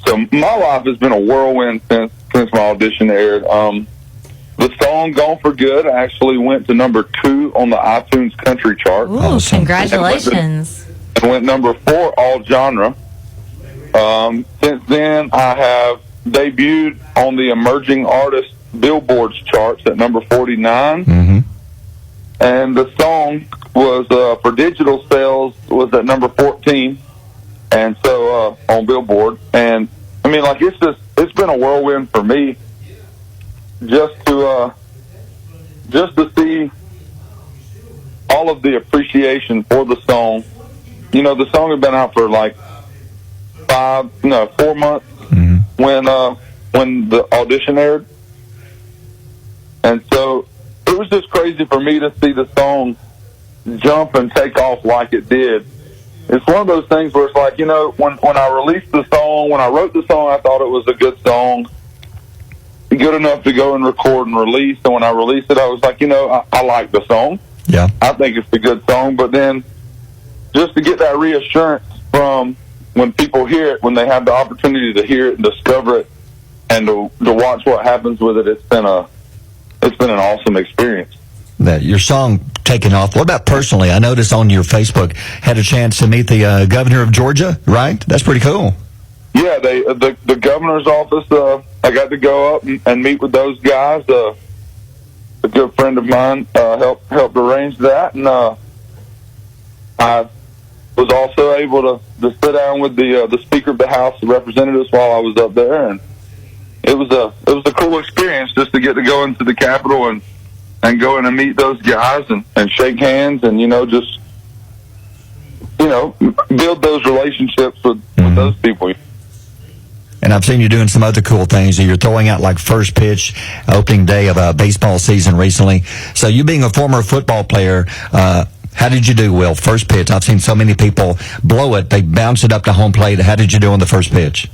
So my life has been a whirlwind since my audition aired. The song "Gone for Good" actually went to number 2 on the iTunes country chart. Ooh, Awesome. congratulations. It went number 4 all genre. Since then, I have debuted on the emerging artist Billboard's charts at number 49. Mm-hmm. And the song was, for digital sales, was at number 14. And so, on Billboard. And, I mean, like, it's been a whirlwind for me just to see all of the appreciation for the song. You know, the song had been out for like 4 months when the audition aired. And so it was just crazy for me to see the song jump and take off like it did. It's one of those things where it's like, you know, when I released the song, when I wrote the song, I thought it was a good song, good enough to go and record and release. And when I released it, I was like, you know, I like the song. Yeah. I think it's a good song. But then just to get that reassurance from when people hear it, when they have the opportunity to hear it and discover it and to watch what happens with it, it's been an awesome experience. That your song taking off. What about personally? I noticed on your Facebook, had a chance to meet the governor of Georgia, right? That's pretty cool. Yeah, the governor's office, I got to go up and meet with those guys. A good friend of mine helped arrange that, and I was also able to sit down with the Speaker of the House of Representatives while I was up there, and it was a cool experience just to get to go into the Capitol and go in and meet those guys and shake hands and, you know, just, you know, build those relationships with those people. And I've seen you doing some other cool things. You're throwing out like first pitch, opening day of a baseball season recently. So you being a former football player, how did you do, Will? First pitch. I've seen so many people blow it. They bounce it up to home plate. How did you do on the first pitch?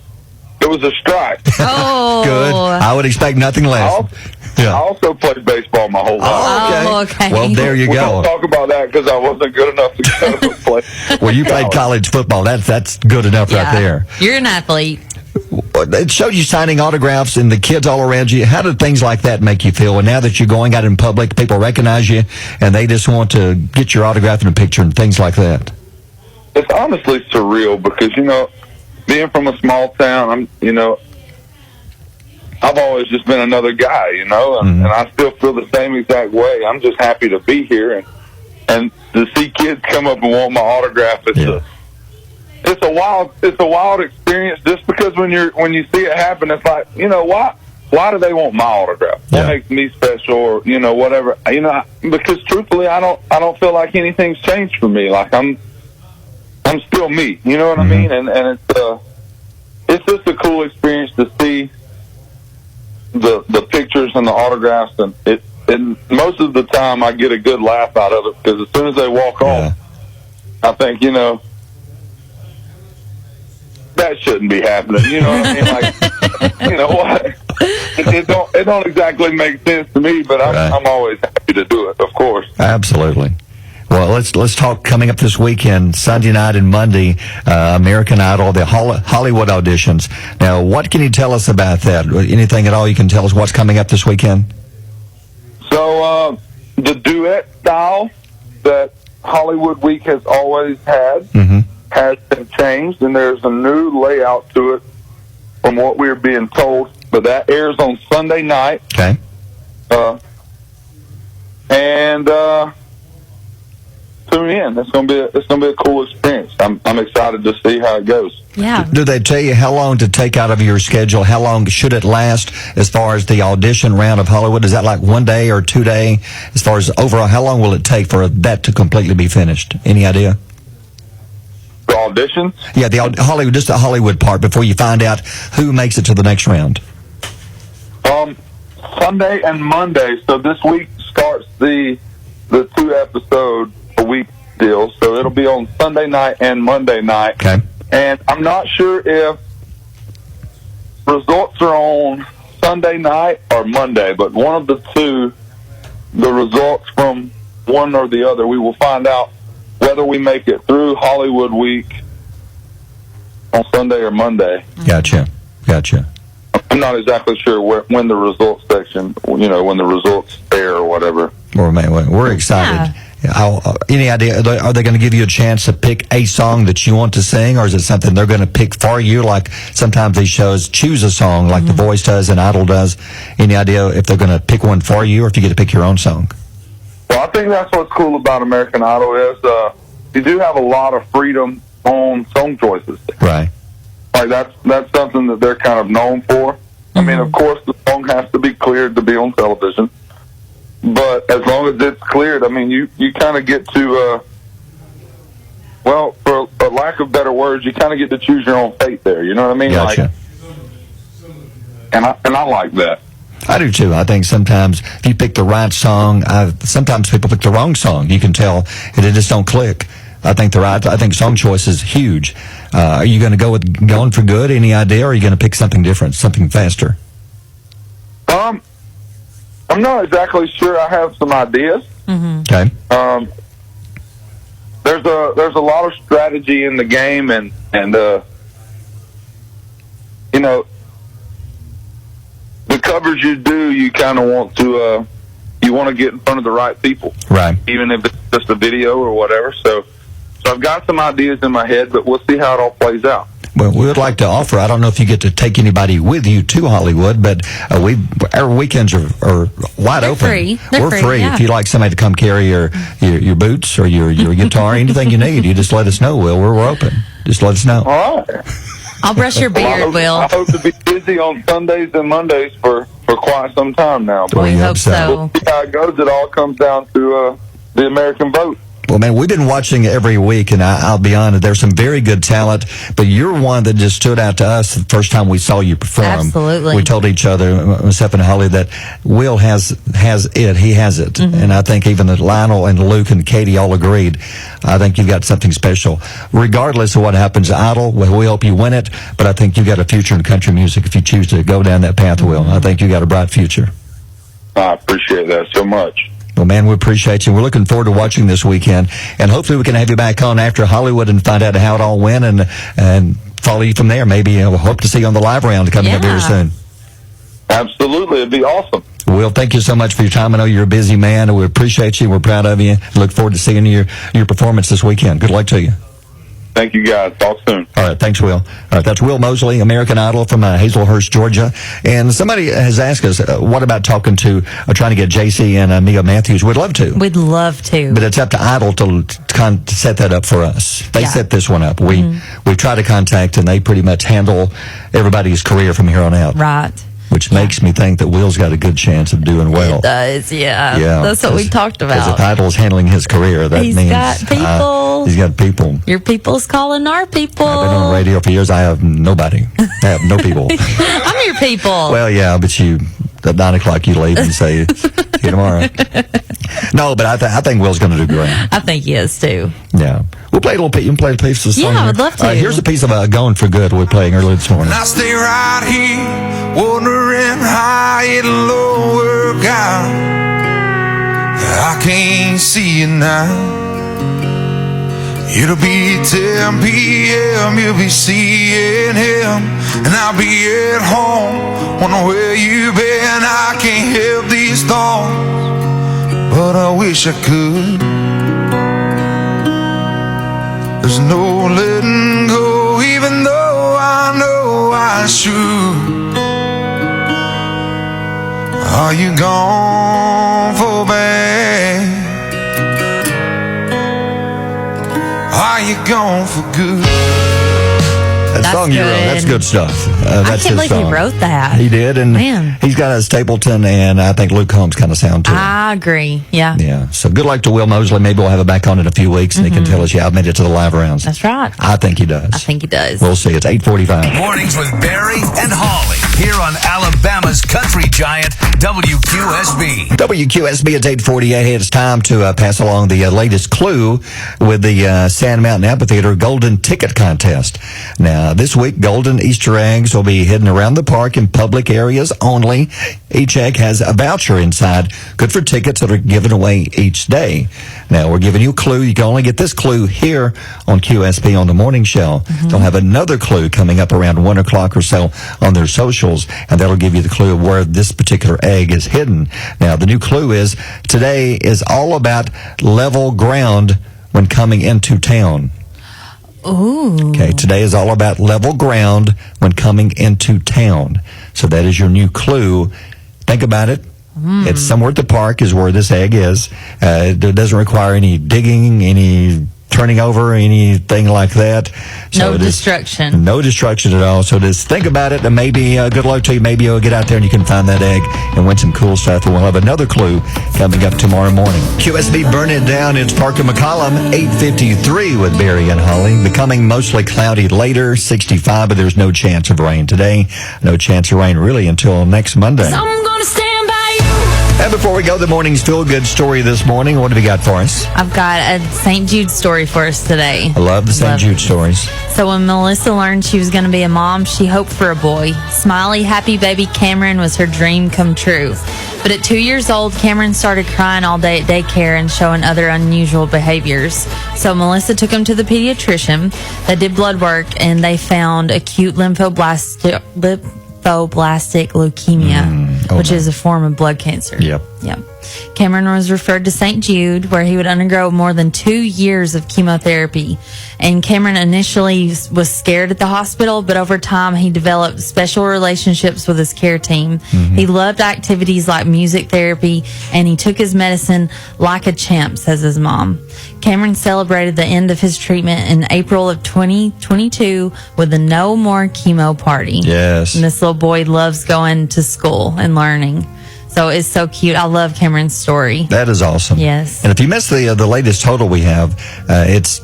It was a strike. Oh. Good. I would expect nothing less. I also played baseball my whole life. Oh, okay. Well, there you We go. don't talk about that because I wasn't good enough to go play. Well, you played college football. That's good enough right there. You're an athlete. It showed you signing autographs and the kids all around you. How did things like that make you feel? And now that you're going out in public, people recognize you and they just want to get your autograph and a picture and things like that. It's honestly surreal because, you know, being from a small town, I've always just been another guy, you know, and I still feel the same exact way. I'm just happy to be here and to see kids come up and want my autograph. It's a wild experience just because when you see it happen, it's like, you know, why do they want my autograph? What makes me special, or, you know, whatever, you know, because truthfully, I don't feel like anything's changed for me. Like I'm still me, you know what I mean? And it's just a cool experience to see the pictures and the autographs, and most of the time I get a good laugh out of it because as soon as they walk off, I think, you know, that shouldn't be happening. You know what I mean? Like, you know what? It don't exactly make sense to me, but I'm always happy to do it, of course. Absolutely. Well, let's talk coming up this weekend, Sunday night and Monday, American Idol, the Hollywood auditions. Now, what can you tell us about that? Anything at all you can tell us what's coming up this weekend? So, the duet style that Hollywood Week has always had has been changed, and there's a new layout to it from what we're being told. But that airs on Sunday night. Okay. And tune in. It's gonna be a cool experience. I'm excited to see how it goes. Yeah. Do they tell you how long to take out of your schedule? How long should it last as far as the audition round of Hollywood? Is that like 1 day or 2 day? As far as overall, how long will it take for that to completely be finished? Any idea? The auditions? Yeah, Hollywood, just the Hollywood part before you find out who makes it to the next round. Sunday and Monday. So this week starts the 2 episode a week deal. So it'll be on Sunday night and Monday night. Okay. And I'm not sure if results are on Sunday night or Monday, but one of the two, the results from one or the other, we will find out whether we make it through Hollywood Week on Sunday or Monday. Gotcha. I'm not exactly sure when the results section, when the results air or whatever. We're excited. Any idea? Are they going to give you a chance to pick a song that you want to sing, or is it something they're going to pick for you? Like sometimes these shows choose a song, like The Voice does and Idol does. Any idea if they're going to pick one for you, or if you get to pick your own song? Well, I think that's what's cool about American Idol is you do have a lot of freedom on song choices. Right. Like that's something that they're kind of known for. I mean, of course, the song has to be cleared to be on television. But as long as it's cleared, I mean, you kind of get to, for a lack of better words, you kind of get to choose your own fate there. You know what I mean? Gotcha. And I like that. I do too. I think sometimes if you pick the right song, sometimes people pick the wrong song. You can tell, and it just don't click. I think song choice is huge. Are you going to go with Going for Good? Any idea? Or are you going to pick something different, something faster? I'm not exactly sure. I have some ideas. Okay. There's a lot of strategy in the game, and the covers you do, you kind of want to get in front of the right people, right? Even if it's just a video or whatever. So I've got some ideas in my head, but we'll see how it all plays out. Well, we would like to offer, I don't know if you get to take anybody with you to Hollywood, but our weekends are wide open. We're free. Yeah. If you'd like somebody to come carry your boots or your guitar, anything you need, you just let us know, Will. We're open. Just let us know. All right. I'll brush your beard, Will. I hope to be busy on Sundays and Mondays for quite some time now. We hope so. We'll see how it goes. It all comes down to the American vote. Well, man, we've been watching every week, and I'll be honest, there's some very good talent, but you're one that just stood out to us the first time we saw you perform. Absolutely. We told each other, myself and Holly, that Will has it. He has it. And I think even that Lionel and Luke and Katie all agreed. I think you've got something special. Regardless of what happens to Idol, we hope you win it, but I think you've got a future in country music if you choose to go down that path, Will. I think you've got a bright future. I appreciate that so much. Well, man, we appreciate you. We're looking forward to watching this weekend, and hopefully we can have you back on after Hollywood and find out how it all went and follow you from there. Maybe we'll hope to see you on the live round coming up very soon. Absolutely. It'd be awesome. Will, thank you so much for your time. I know you're a busy man, and we appreciate you. We're proud of you. Look forward to seeing your performance this weekend. Good luck to you. Thank you, guys. Talk soon. All right. Thanks, Will. All right. That's Will Moseley, American Idol from Hazelhurst, Georgia. And somebody has asked us, what about talking to, trying to get JC and Mia Matthews? We'd love to. We'd love to. But it's up to Idol to set that up for us. They set this one up. We try to contact, and they pretty much handle everybody's career from here on out. Right. Which makes me think that Will's got a good chance of doing well. It does, yeah. That's what we talked about. Because if Idol's handling his career, that means... He's got people. He's got people. Your people's calling our people. I've been on radio for years. I have nobody. I have no people. I'm your people. Well, yeah, but at 9 o'clock you leave and say, see you tomorrow. No, but I think Will's going to do great. I think he is, too. Yeah. We'll play a little piece. You can play a piece of the song. Yeah, I would love to. Here's a piece of Going for Good we're playing earlier this morning. And I stay right here, wondering how it'll all work out. I can't see it now. It'll be 10 p.m., you'll be seeing him, and I'll be at home, wondering where you've been. I can't help these thoughts, but I wish I could. There's no letting go, even though I know I my shoe. Are you gone for bad? Are you gone for good? That song you wrote, that's good stuff. That's I can't believe he wrote that. He did, and Man. he's got a Stapleton and I think Luke Combs kind of sound to him. I agree. Yeah. Yeah. So good luck to Will Moseley. Maybe we'll have it back on in a few weeks, and he can tell us, I've made it to the live rounds. That's right. I think he does. I think he does. We'll see. It's 8:45. Mornings with Barry and Holly here on Alabama's country giant WQSB. WQSB at 8:48. It's time to pass along the latest clue with the Sand Mountain Amphitheater Golden Ticket Contest. Now, this week, golden Easter eggs will be hidden around the park in public areas only. Each egg has a voucher inside, good for tickets that are given away each day. Now, we're giving you a clue. You can only get this clue here on QSB on the morning show. They'll have another clue coming up around 1 o'clock or so on their socials, and that'll give you the clue of where this particular egg is hidden. Now, the new clue is today is all about level ground when coming into town. Ooh. Okay, today is all about level ground when coming into town. So that is your new clue. Think about it. It's somewhere at the park is where this egg is. It doesn't require any digging, any turning over, anything like that. So No destruction. No destruction at all. So just think about it, and maybe good luck to you. Maybe you'll get out there and you can find that egg and win some cool stuff. And we'll have another clue coming up tomorrow morning. QSB Burn It Down. It's Parker McCollum, 8:53 with Barry and Holly. Becoming mostly cloudy later, 65, but there's no chance of rain today. No chance of rain really until next Monday. I'm gonna stand by you. And before we go, the morning's feel-good story this morning. What have you got for us? I've got a St. Jude story for us today. I love the St. Jude stories. So when Melissa learned she was going to be a mom, she hoped for a boy. Smiley, happy baby Cameron was her dream come true. But at 2 years old, Cameron started crying all day at daycare and showing other unusual behaviors. So Melissa took him to the pediatrician. They did blood work, and they found acute lymphoblastic leukemia, which is a form of blood cancer. Yep. Cameron was referred to St. Jude, where he would undergo more than 2 years of chemotherapy. And Cameron initially was scared at the hospital, but over time he developed special relationships with his care team. He loved activities like music therapy, and he took his medicine like a champ, says his mom. Cameron celebrated the end of his treatment in April of 2022 with a no more chemo party. Yes. And this little boy loves going to school and learning. So it's so cute. I love Cameron's story. That is awesome. Yes. And if you missed the latest total we have, it's,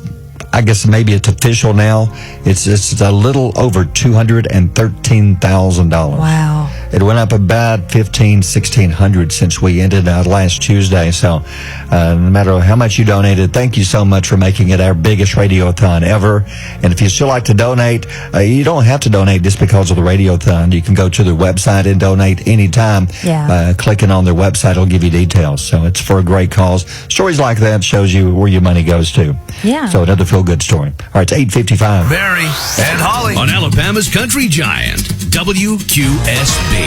I guess maybe it's official now. It's a little over $213,000. Wow. It went up about $1,600 since we ended last Tuesday. So no matter how much you donated, thank you so much for making it our biggest radiothon ever. And if you still like to donate, you don't have to donate just because of the radiothon. You can go to their website and donate anytime. Yeah. Clicking on their website will give you details. So it's for a great cause. Stories like that shows you where your money goes to. Yeah. So another feel-good story. All right, it's 8:55. Barry and Holly on Alabama's country giant WQSB.